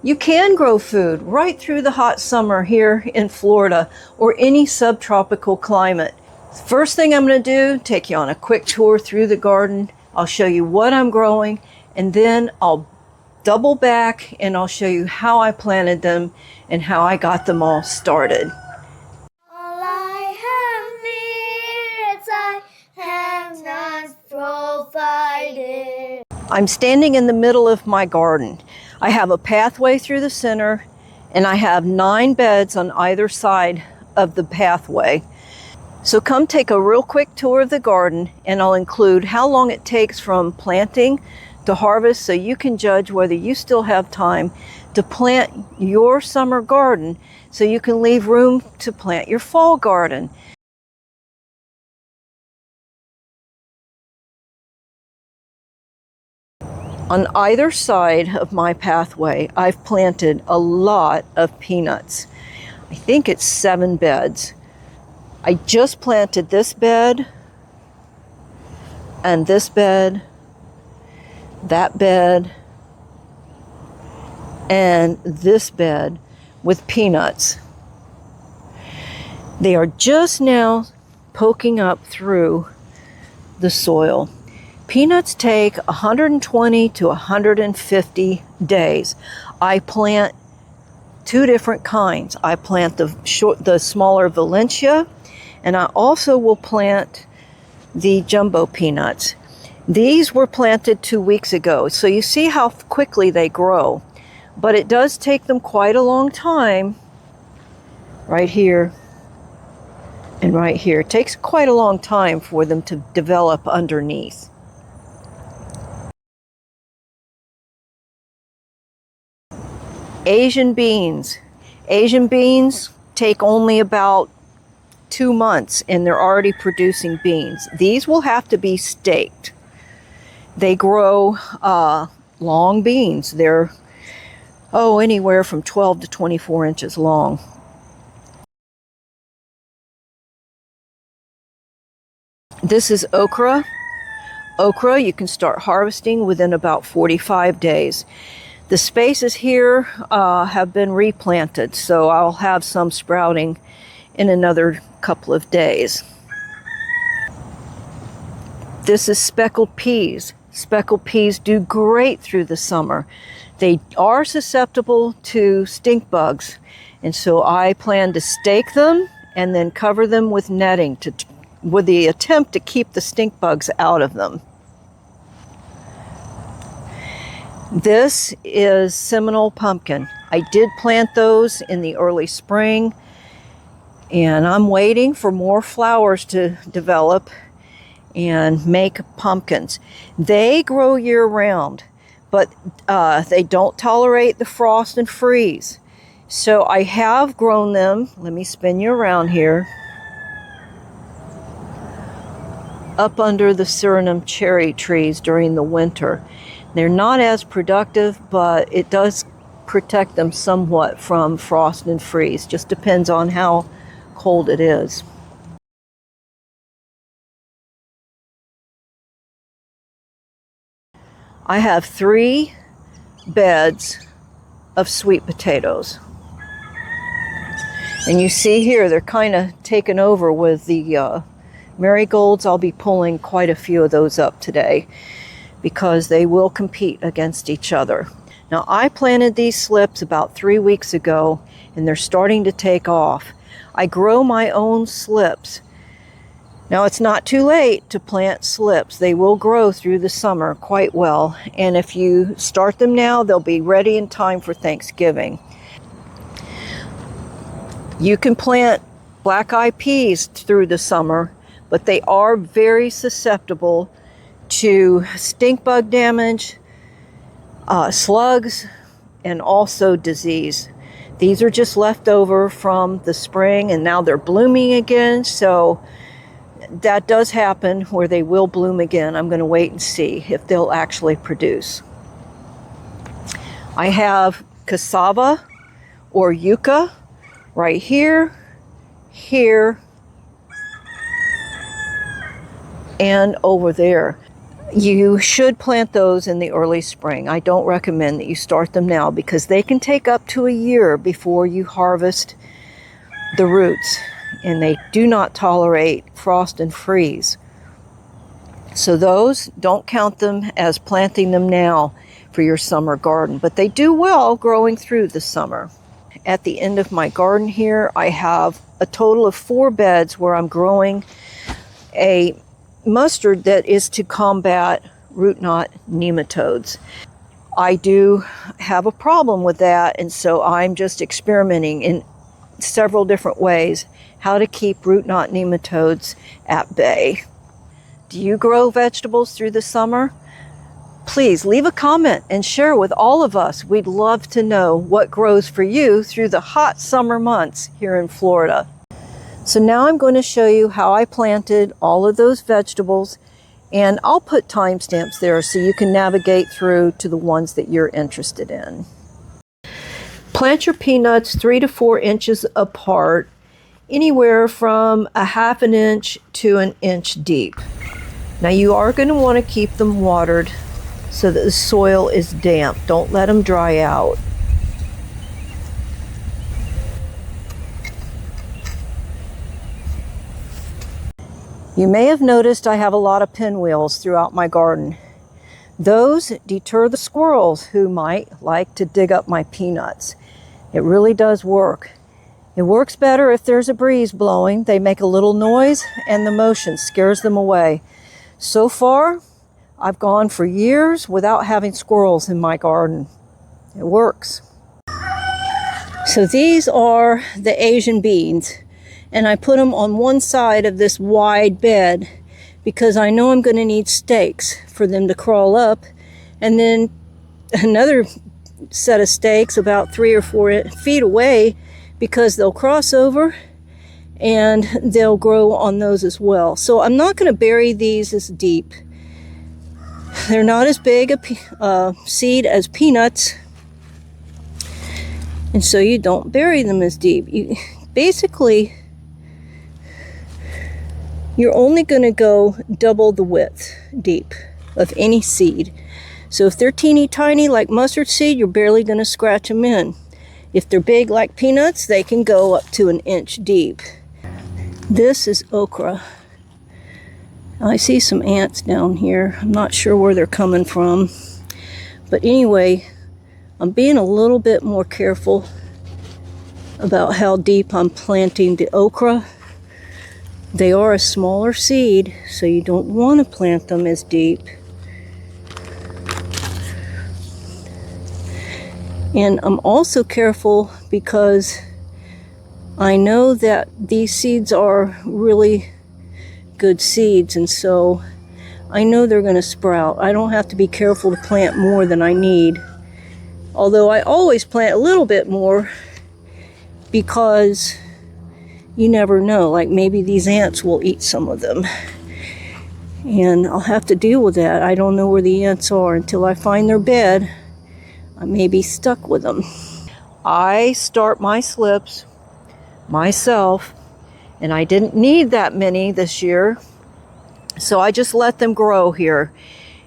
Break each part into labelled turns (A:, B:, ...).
A: You can grow food right through the hot summer here in Florida or any subtropical climate. First thing I'm going to do, take you on a quick tour through the garden. I'll show you what I'm growing, and then I'll double back and I'll show you how I planted them and how I got them all started.
B: All I have not provided.
A: I'm standing in the middle of my garden. I have a pathway through the center, and I have 9 beds on either side of the pathway. So come take a real quick tour of the garden, and I'll include how long it takes from planting to harvest so you can judge whether you still have time to plant your summer garden so you can leave room to plant your fall garden. On either side of my pathway, I've planted a lot of peanuts. I think it's 7 beds. I just planted this bed, and this bed, that bed, and this bed with peanuts. They are just now poking up through the soil. Peanuts take 120 to 150 days. I plant 2 different kinds. I plant the smaller Valencia, and I also will plant the jumbo peanuts. These were planted 2 weeks ago, so you see how quickly they grow. But it does take them quite a long time, right here and right here. It takes quite a long time for them to develop underneath. Asian beans. Asian beans take only about 2 months and they're already producing beans. These will have to be staked. They grow long beans. They're anywhere from 12 to 24 inches long. This is okra. Okra you can start harvesting within about 45 days. The spaces here have been replanted, so I'll have some sprouting in another couple of days. This is speckled peas. Speckled peas do great through the summer. They are susceptible to stink bugs, and so I plan to stake them and then cover them with netting with the attempt to keep the stink bugs out of them. This is Seminole pumpkin. I did plant those in the early spring, and I'm waiting for more flowers to develop and make pumpkins. They grow year-round, but they don't tolerate the frost and freeze. So I have grown them, let me spin you around here, up under the Suriname cherry trees during the winter. They're not as productive, but it does protect them somewhat from frost and freeze. Just depends on how cold it is. I have 3 beds of sweet potatoes. And you see here, they're kind of taken over with the marigolds. I'll be pulling quite a few of those up today, because they will compete against each other. Now, I planted these slips about 3 weeks ago, and they're starting to take off. I grow my own slips. Now, it's not too late to plant slips. They will grow through the summer quite well, and if you start them now, they'll be ready in time for Thanksgiving. You can plant black-eyed peas through the summer, but they are very susceptible to stink bug damage, slugs, and also disease. These are just left over from the spring, and now they're blooming again, so that does happen where they will bloom again. I'm going to wait and see if they'll actually produce. I have cassava or yucca right here, here, and over there. You should plant those in the early spring. I don't recommend that you start them now because they can take up to a year before you harvest the roots, and they do not tolerate frost and freeze. So those, don't count them as planting them now for your summer garden, but they do well growing through the summer. At the end of my garden here, I have a total of 4 beds where I'm growing a mustard that is to combat root knot nematodes. I do have a problem with that, and so I'm just experimenting in several different ways how to keep root knot nematodes at bay. Do you grow vegetables through the summer? Please leave a comment and share with all of us. We'd love to know what grows for you through the hot summer months here in Florida. So now I'm going to show you how I planted all of those vegetables, and I'll put timestamps there so you can navigate through to the ones that you're interested in. Plant your peanuts 3 to 4 inches apart, anywhere from a ½ inch to an inch deep. Now you are going to want to keep them watered so that the soil is damp. Don't let them dry out. You may have noticed I have a lot of pinwheels throughout my garden. Those deter the squirrels who might like to dig up my peanuts. It really does work. It works better if there's a breeze blowing. They make a little noise and the motion scares them away. So far, I've gone for years without having squirrels in my garden. It works. So these are the Asian beans, and I put them on one side of this wide bed because I know I'm going to need stakes for them to crawl up, and then another set of stakes about 3 or 4 feet away because they'll cross over and they'll grow on those as well. So I'm not going to bury these as deep. They're not as big a seed as peanuts, and so you don't bury them as deep. Basically, you're only going to go double the width deep of any seed. So if they're teeny tiny like mustard seed, you're barely going to scratch them in. If they're big like peanuts, they can go up to an inch deep. This is okra. I see some ants down here. I'm not sure where they're coming from. But anyway, I'm being a little bit more careful about how deep I'm planting the okra. They are a smaller seed, so you don't want to plant them as deep. And I'm also careful because I know that these seeds are really good seeds, and so I know they're going to sprout. I don't have to be careful to plant more than I need. Although I always plant a little bit more because you never know, like maybe these ants will eat some of them. And I'll have to deal with that. I don't know where the ants are until I find their bed. I may be stuck with them. I start my slips myself, and I didn't need that many this year. So I just let them grow here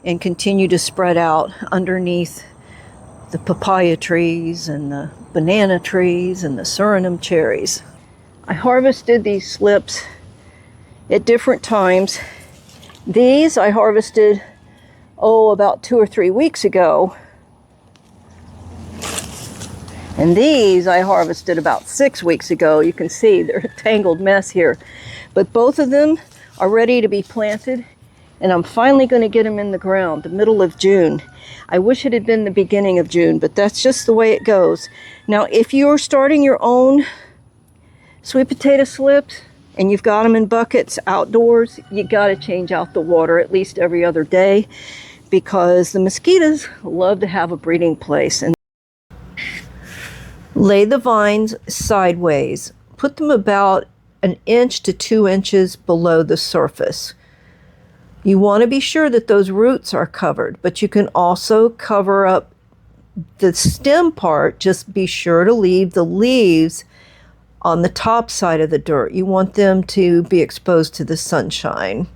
A: and continue to spread out underneath the papaya trees and the banana trees and the Suriname cherries. I harvested these slips at different times. These I harvested, about 2 or 3 weeks ago. And these I harvested about 6 weeks ago. You can see they're a tangled mess here. But both of them are ready to be planted, and I'm finally going to get them in the ground the middle of June. I wish it had been the beginning of June, but that's just the way it goes. Now, if you're starting your own sweet potato slips and you've got them in buckets outdoors, you got to change out the water at least every other day because the mosquitoes love to have a breeding place. And lay the vines sideways. Put them about 1 inch to 2 inches below the surface. You want to be sure that those roots are covered, but you can also cover up the stem part. Just be sure to leave the leaves on the top side of the dirt. You want them to be exposed to the sunshine.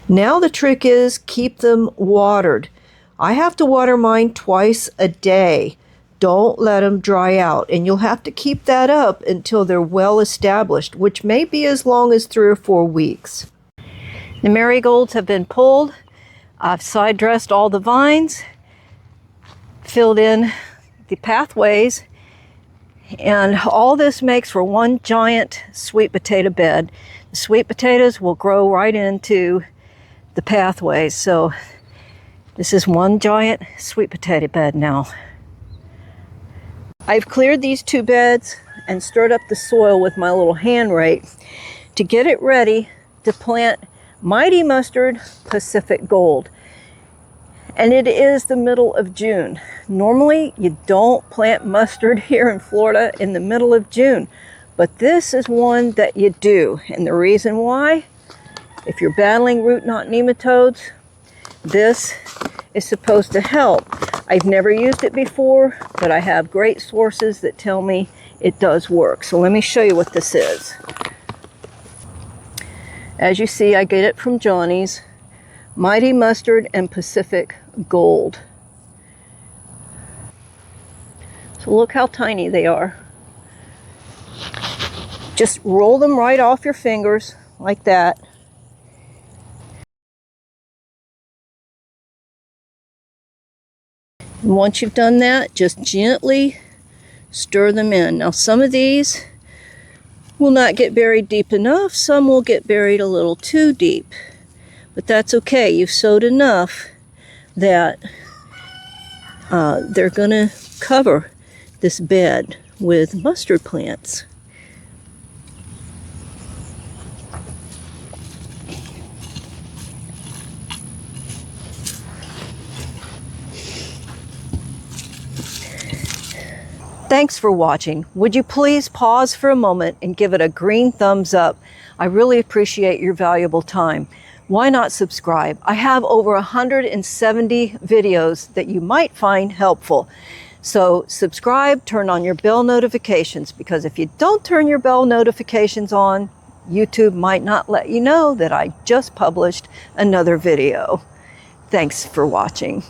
A: Now the trick is keep them watered. I have to water mine twice a day. Don't let them dry out, and you'll have to keep that up until they're well established, which may be as long as 3 or 4 weeks. The marigolds have been pulled. I've side dressed all the vines, filled in the pathways, and all this makes for one giant sweet potato bed. The sweet potatoes will grow right into the pathways, so this is one giant sweet potato bed now. I've cleared these 2 beds and stirred up the soil with my little hand rake to get it ready to plant Mighty Mustard Pacific Gold. And it is the middle of June. Normally you don't plant mustard here in Florida in the middle of June, but this is one that you do. And the reason why, if you're battling root knot nematodes, this is supposed to help. I've never used it before, but I have great sources that tell me it does work. So let me show you what this is. As you see, I get it from Johnny's. Mighty Mustard and Pacific Gold. So look how tiny they are. Just roll them right off your fingers like that. And once you've done that, just gently stir them in. Now some of these will not get buried deep enough. Some will get buried a little too deep. But that's okay. You've sowed enough that they're going to cover this bed with mustard plants. Thanks for watching. Would you please pause for a moment and give it a green thumbs up? I really appreciate your valuable time. Why not subscribe? I have over 170 videos that you might find helpful. So subscribe, turn on your bell notifications, because if you don't turn your bell notifications on, YouTube might not let you know that I just published another video. Thanks for watching.